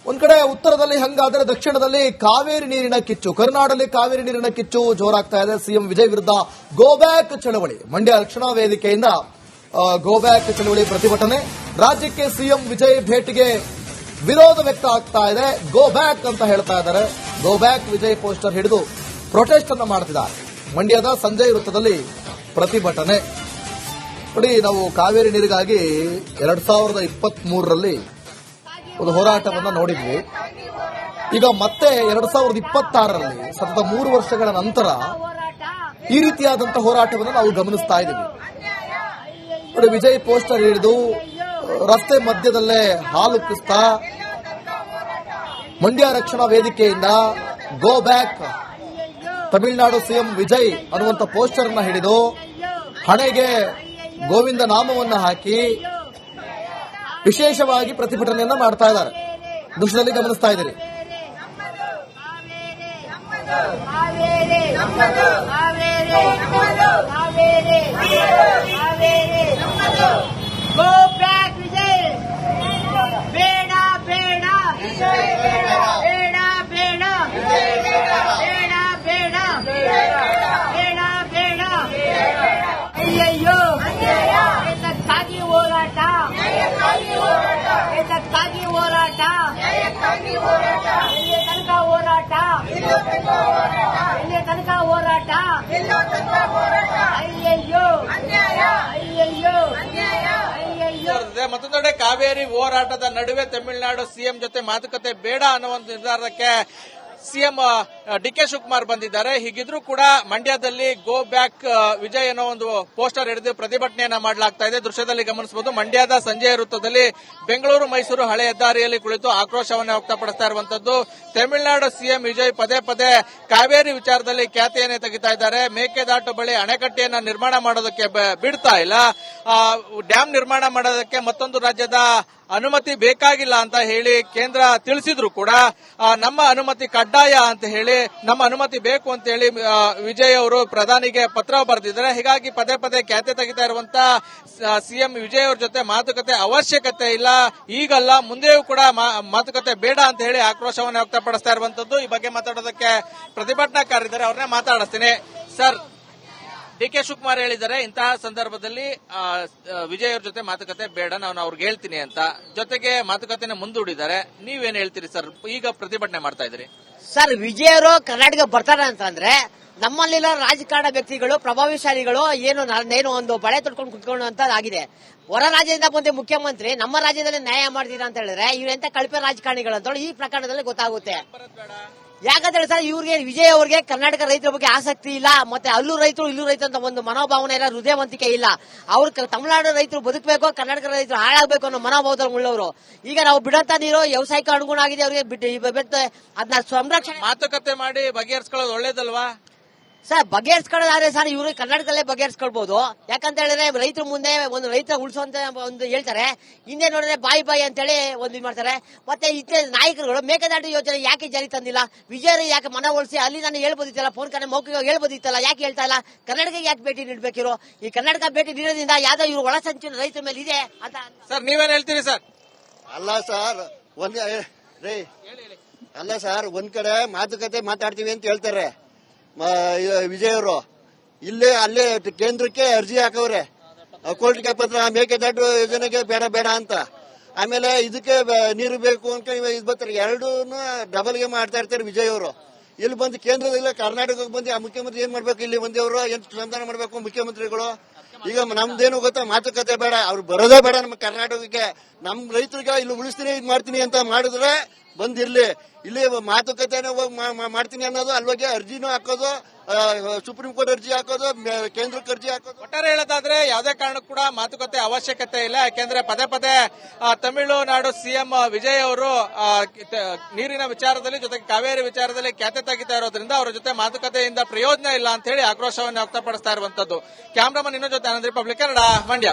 ಒಂದ್ ಕಡೆ ಉತ್ತರದಲ್ಲಿ ಹಂಗಾದ್ರೆ ದಕ್ಷಿಣದಲ್ಲಿ ಕಾವೇರಿ ನೀರಿನ ಕಿಚ್ಚು, ಕರ್ನಾಟಕದಲ್ಲಿ ಕಾವೇರಿ ನೀರಿನ ಕಿಚ್ಚು ಜೋರಾಗ್ತಾ ಇದೆ. ಸಿಎಂ ವಿಜಯ್ ವಿರುದ್ಧ ಗೋಬ್ಯಾಕ್ ಚಳವಳಿ, ಮಂಡ್ಯ ರಕ್ಷಣಾ ವೇದಿಕೆಯಿಂದ ಗೋಬ್ಯಾಕ್ ಚಳವಳಿ ಪ್ರತಿಭಟನೆ. ರಾಜ್ಯಕ್ಕೆ ಸಿಎಂ ವಿಜಯ್ ಭೇಟಿಗೆ ವಿರೋಧ ವ್ಯಕ್ತ ಆಗ್ತಾ ಇದೆ. ಗೋ ಬ್ಯಾಕ್ ಅಂತ ಹೇಳ್ತಾ ಇದ್ದಾರೆ. ಗೋ ಬ್ಯಾಕ್ ವಿಜಯ್ ಪೋಸ್ಟರ್ ಹಿಡಿದು ಪ್ರೊಟೆಸ್ಟ್ ಅನ್ನು ಮಾಡ್ತಿದ್ದಾರೆ. ಮಂಡ್ಯದ ಸಂಜಯ್ ವೃತ್ತದಲ್ಲಿ ಪ್ರತಿಭಟನೆ. ನೋಡಿ, ನಾವು ಕಾವೇರಿ ನೀರಿಗಾಗಿ 2023ರಲ್ಲಿ ಒಂದು ಹೋರಾಟವನ್ನು ನೋಡಿದ್ವಿ. ಈಗ ಮತ್ತೆ 2026ರಲ್ಲಿ ಸತತ 3 ವರ್ಷಗಳ ನಂತರ ಈ ರೀತಿಯಾದಂತಹ ಹೋರಾಟವನ್ನು ನಾವು ಗಮನಿಸ್ತಾ ಇದ್ದೀವಿ. ನೋಡಿ, ವಿಜಯ್ ಪೋಸ್ಟರ್ ಹಿಡಿದು ರಸ್ತೆ ಮಧ್ಯದಲ್ಲೇ ಹಾಲುಕ್ಕಿಸ್ತಾ ಮಂಡ್ಯ ರಕ್ಷಣಾ ವೇದಿಕೆಯಿಂದ go back Tamil Nadu CM Vijay ಅನ್ನುವಂಥ ಪೋಸ್ಟರ್ ಅನ್ನ ಹಿಡಿದು ಹಣೆಗೆ ಗೋವಿಂದ ನಾಮವನ್ನ ಹಾಕಿ ವಿಶೇಷವಾಗಿ ಪ್ರತಿಭಟನೆಯನ್ನ ಮಾಡ್ತಾ ಇದ್ದಾರೆ. ದೃಶ್ಯದಲ್ಲಿ ಗಮನಿಸ್ತಾ ಇದ್ದೀರಿ. Go back, Vijay! Beda, beda! Beda, beda! Beda, beda! Beda, beda! ಅಯ್ಯಯ್ಯೋ ಇದಕ್ಕಾಗಿ ಹೋರಾಟ, ಇದಕ್ಕಾಗಿ ಹೋರಾಟ, ಇಲ್ಲಿ ತನಕ ಹೋರಾಟ, ಇಲ್ಲಿ ತನಕ ಹೋರಾಟ, ಅಯ್ಯಯ್ಯೋ ಅಯ್ಯಯ್ಯೋ ಮತ್ತೊಂದೆಡೆ ಕಾವೇರಿ ಹೋರಾಟದ ನಡುವೆ ತಮಿಳುನಾಡು ಸಿಎಂ ಜೊತೆ ಮಾತುಕತೆ ಬೇಡ ಅನ್ನೋ ಒಂದು ನಿರ್ಧಾರಕ್ಕೆ ಸಿಎಂ ಡಿಕೆ ಶಿವಕುಮಾರ್ ಬಂದಿದ್ದಾರೆ. ಹೀಗಿದ್ರೂ ಕೂಡ ಮಂಡ್ಯದಲ್ಲಿ ಗೋ ಬ್ಯಾಕ್ ವಿಜಯ್ ಅನ್ನೋ ಒಂದು ಪೋಸ್ಟರ್ ಹಿಡಿದು ಪ್ರತಿಭಟನೆಯನ್ನ ಮಾಡಲಾಗ್ತಾ ಇದೆ. ದೃಶ್ಯದಲ್ಲಿ ಗಮನಿಸಬಹುದು. ಮಂಡ್ಯದ ಸಂಜಯ ವೃತ್ತದಲ್ಲಿ ಬೆಂಗಳೂರು ಮೈಸೂರು ಹಳೆ ಹೆದ್ದಾರಿಯಲ್ಲಿ ಕುಳಿತು ಆಕ್ರೋಶವನ್ನು ವ್ಯಕ್ತಪಡಿಸ್ತಾ ಇರುವಂತದ್ದು. ತಮಿಳುನಾಡು ಸಿಎಂ ವಿಜಯ್ ಪದೇ ಪದೇ ಕಾವೇರಿ ವಿಚಾರದಲ್ಲಿ ಖ್ಯಾತಿಯನ್ನೇ ತೆಗಿತಾ ಇದ್ದಾರೆ. ಮೇಕೆದಾಟು ಬಳಿ ಅಣೆಕಟ್ಟೆಯನ್ನ ನಿರ್ಮಾಣ ಮಾಡೋದಕ್ಕೆ ಬಿಡ್ತಾ ಇಲ್ಲ. ಡ್ಯಾಂ ನಿರ್ಮಾಣ ಮಾಡೋದಕ್ಕೆ ಮತ್ತೊಂದು ರಾಜ್ಯದ ಅನುಮತಿ ಬೇಕಾಗಿಲ್ಲ ಅಂತ ಹೇಳಿ ಕೇಂದ್ರ ತಿಳಿಸಿದ್ರು ಕೂಡ ನಮ್ಮ ಅನುಮತಿ ಕಡ್ಡಾಯ ಅಂತ ಹೇಳಿ, ನಮ್ಮ ಅನುಮತಿ ಬೇಕು ಅಂತ ಹೇಳಿ ವಿಜಯ್ ಅವರು ಪ್ರಧಾನಿಗೆ ಪತ್ರ ಬರೆದಿದ್ದಾರೆ. ಹೀಗಾಗಿ ಪದೇ ಪದೇ ಖ್ಯಾತೆ ತೆಗಿತಾ ಇರುವಂತ ಸಿಎಂ ವಿಜಯ್ ಅವರ ಜೊತೆ ಮಾತುಕತೆ ಅವಶ್ಯಕತೆ ಇಲ್ಲ, ಈಗಲ್ಲ ಮುಂದೆಯೂ ಕೂಡ ಮಾತುಕತೆ ಬೇಡ ಅಂತ ಹೇಳಿ ಆಕ್ರೋಶವನ್ನು ವ್ಯಕ್ತಪಡಿಸ್ತಾ ಇರುವಂತದ್ದು. ಈ ಬಗ್ಗೆ ಮಾತಾಡೋದಕ್ಕೆ ಪ್ರತಿಭಟನಾಕಾರರಿದ್ದಾರೆ, ಅವ್ರನ್ನೇ ಮಾತಾಡಿಸ್ತೀನಿ. ಸರ್, ಡಿಕೆ ಶಿವಕುಮಾರ್ ಹೇಳಿದ್ದಾರೆ ಇಂತಹ ಸಂದರ್ಭದಲ್ಲಿ ವಿಜಯ್ ಅವ್ರ ಜೊತೆ ಮಾತುಕತೆ ಬೇಡ, ನಾನು ಅವ್ರಿಗೆ ಹೇಳ್ತೀನಿ ಅಂತ. ಜೊತೆಗೆ ಮಾತುಕತೆನ ಮುಂದೂಡಿದ್ದಾರೆ. ನೀವೇನ್ ಹೇಳ್ತೀರಿ ಸರ್? ಈಗ ಪ್ರತಿಭಟನೆ ಮಾಡ್ತಾ ಇದ್ದೀರಿ. ಸರ್, ವಿಜಯ್ ಅವರು ಕರ್ನಾಟಕ ಬರ್ತಾರೆ ಅಂತಂದ್ರೆ ನಮ್ಮಲ್ಲಿರೋ ರಾಜಕಾರಣ ವ್ಯಕ್ತಿಗಳು, ಪ್ರಭಾವಶಾಲಿಗಳು ಏನು ಒಂದು ಬಳೆ ತೊಡ್ಕೊಂಡು ಕುತ್ಕೊಂಡು ಅಂತ ಆಗಿದೆ. ಹೊರ ರಾಜ್ಯದಿಂದ ಬಂದ ಮುಖ್ಯಮಂತ್ರಿ ನಮ್ಮ ರಾಜ್ಯದಲ್ಲಿ ನ್ಯಾಯ ಮಾಡ್ತೀರಾ ಅಂತ ಹೇಳಿದ್ರೆ ಇವ್ರೆಂತ ಕಳಪೆ ರಾಜಕಾರಣಿಗಳು ಅಂತ ಈ ಪ್ರಕರಣದಲ್ಲಿ ಗೊತ್ತಾಗುತ್ತೆ. ಯಾಕಂದ್ರೆ ಸರ್, ಇವ್ರಿಗೆ ವಿಜಯ್ ಅವರಿಗೆ ಕರ್ನಾಟಕ ರೈತರ ಬಗ್ಗೆ ಆಸಕ್ತಿ ಇಲ್ಲ, ಮತ್ತೆ ಅಲ್ಲೂ ರೈತರು ಇಲ್ಲೂ ರೈತರು ಅಂತ ಒಂದು ಮನೋಭಾವನೆ ಇಲ್ಲ, ಹೃದಯವಂತಿಕೆ ಇಲ್ಲ. ಅವ್ರು ತಮಿಳುನಾಡು ರೈತರು ಬದುಕಬೇಕು, ಕರ್ನಾಟಕ ರೈತರು ಹಾಳಾಗಬೇಕು ಅನ್ನೋ ಮನೋಭಾವದಲ್ಲಿ ಉಳ್ಳವರು. ಈಗ ನಾವು ಬಿಡಂತ ನೀರು ವ್ಯವಸಾಯಕ್ಕೆ ಅನುಗುಣ ಆಗಿದೆ, ಅವರಿಗೆ ಬಿಟ್ಟು ಅದನ್ನ ಸಂರಕ್ಷಣೆ ಮಾತುಕತೆ ಮಾಡಿ ಬಗೆಹರಿಸ್ಕೊಳ್ಳೋದು ಒಳ್ಳೇದಲ್ವಾ ಸರ್? ಬಗೆಹರಿಸ್ಕೊಳ್ಳೋದಾದ್ರೆ ಸರ್ ಇವರು ಕರ್ನಾಟಕದಲ್ಲೇ ಬಗೆಹರಿಸ್ಕೊಳ್ಬಹುದು. ಯಾಕಂತ ಹೇಳಿದ್ರೆ ರೈತರ ಮುಂದೆ ಒಂದು ರೈತ ಉಳಿಸುವಂತ ಒಂದು ಹೇಳ್ತಾರೆ, ಹಿಂದೆ ನೋಡಿದ್ರೆ ಬಾಯಿ ಅಂತೇಳಿ ಒಂದು ಇದು ಮಾಡ್ತಾರೆ. ಮತ್ತೆ ಇತರ ನಾಯಕರುಗಳು ಮೇಕೆದಾಟು ಯೋಜನೆ ಯಾಕೆ ಜಾರಿ ತಂದಿಲ್ಲ? ವಿಜಯ್ ಯಾಕೆ ಮನವೊಲಿಸಿ ಅಲ್ಲಿ ನಾನು ಹೇಳ್ಬೋದಿತ್ತಲ್ಲ, ಫೋನ್ ಕಡೆ ಮೌಖಿಕವಾಗಿ ಹೇಳ್ಬೋದಿತ್ತಲ್ಲ, ಯಾಕೆ ಹೇಳ್ತಾ ಇಲ್ಲ? ಕರ್ನಾಟಕಕ್ಕೆ ಯಾಕೆ ಭೇಟಿ ನೀಡಬೇಕಿರೋ? ಈ ಕರ್ನಾಟಕ ಭೇಟಿ ನೀಡೋದ್ರಿಂದ ಯಾವ್ದೋ ಇವರು ಒಳಸಂಚಿನ ರೈತರ ಮೇಲೆ ಇದೆ ಅಂತ. ಸರ್, ನೀವೇನ್ ಹೇಳ್ತೀರಿ ಸರ್? ಅಲ್ಲ ಸರ್, ಅಲ್ಲ ಸರ್, ಒಂದ್ ಕಡೆ ಮಾತುಕತೆ ಮಾತಾಡ್ತೀವಿ ಅಂತ ಹೇಳ್ತಾರೆ ವಿಜಯ್ ಅವರು. ಅಲ್ಲೇ ಕೇಂದ್ರಕ್ಕೆ ಅರ್ಜಿ ಹಾಕವ್ರೆ, ಕೋರ್ಟ್ಗೆ ಪತ್ರ ಮೇಕೆದಾಟು ಯೋಜನೆಗೆ ಬೇಡ ಬೇಡ ಅಂತ. ಆಮೇಲೆ ಇದಕ್ಕೆ ನೀರು ಬೇಕು ಅಂತ ಇದು ಬರ್ತಾರೆ. ಎರಡೂ ಡಬಲ್ಗೆ ಮಾಡ್ತಾ ಇರ್ತಾರೆ ವಿಜಯ್ ಅವರು. ಇಲ್ಲಿ ಬಂದು ಕೇಂದ್ರದಲ್ಲಿ ಕರ್ನಾಟಕಕ್ಕೆ ಬಂದು ಆ ಮುಖ್ಯಮಂತ್ರಿ ಏನ್ ಮಾಡ್ಬೇಕು? ಇಲ್ಲಿ ಬಂದವರು ಏನ್ ಸಂಧಾನ ಮಾಡ್ಬೇಕು ಮುಖ್ಯಮಂತ್ರಿಗಳು? ಈಗ ನಮ್ದೇನು ಗೊತ್ತಾ, ಮಾತುಕತೆ ಬೇಡ, ಅವ್ರು ಬರೋದೇ ಬೇಡ ನಮ್ಮ ಕರ್ನಾಟಕಕ್ಕೆ. ನಮ್ ರೈತರಿಗೆ ಇಲ್ಲಿ ಉಳಿಸ್ತೀನಿ ಇದು ಮಾಡ್ತೀನಿ ಅಂತ ಮಾಡಿದ್ರೆ ಬಂದಿರ್ಲಿ. ಇಲ್ಲಿ ಮಾತುಕತೆನ ಹೋಗಿ ಮಾಡ್ತೀನಿ ಅನ್ನೋದು, ಅಲ್ವಾಗೆ ಅರ್ಜಿನೂ ಹಾಕೋದು, ಸುಪ್ರೀಂ ಕೋರ್ಟ್ ಅರ್ಜಿ ಹಾಕೋದು, ಕೇಂದ್ರಕ್ಕೆ ಅರ್ಜಿ ಹಾಕೋದು. ಒಟ್ಟಾರೆ ಹೇಳೋದಾದ್ರೆ ಯಾವುದೇ ಕಾರಣಕ್ಕೂ ಕೂಡ ಮಾತುಕತೆ ಅವಶ್ಯಕತೆ ಇಲ್ಲ. ಯಾಕೆಂದ್ರೆ ಪದೇ ಪದೇ ತಮಿಳುನಾಡು ಸಿಎಂ ವಿಜಯ್ ಅವರು ನೀರಿನ ವಿಚಾರದಲ್ಲಿ ಜೊತೆಗೆ ಕಾವೇರಿ ವಿಚಾರದಲ್ಲಿ ಖ್ಯಾತೆ ತೆಗಿತಾ ಇರೋದ್ರಿಂದ ಅವರ ಜೊತೆ ಮಾತುಕತೆಯಿಂದ ಪ್ರಯೋಜನ ಇಲ್ಲ ಅಂತ ಹೇಳಿ ಆಕ್ರೋಶವನ್ನು ವ್ಯಕ್ತಪಡಿಸ್ತಾ ಇರುವಂತದ್ದು. ಕ್ಯಾಮ್ರಾಮನ್ ಇನ್ನೊಂದು ಜೊತೆ ಆನಂದ್ ರಿಪಬ್ಲಿಕ್ ಕನ್ನಡ, ಮಂಡ್ಯ.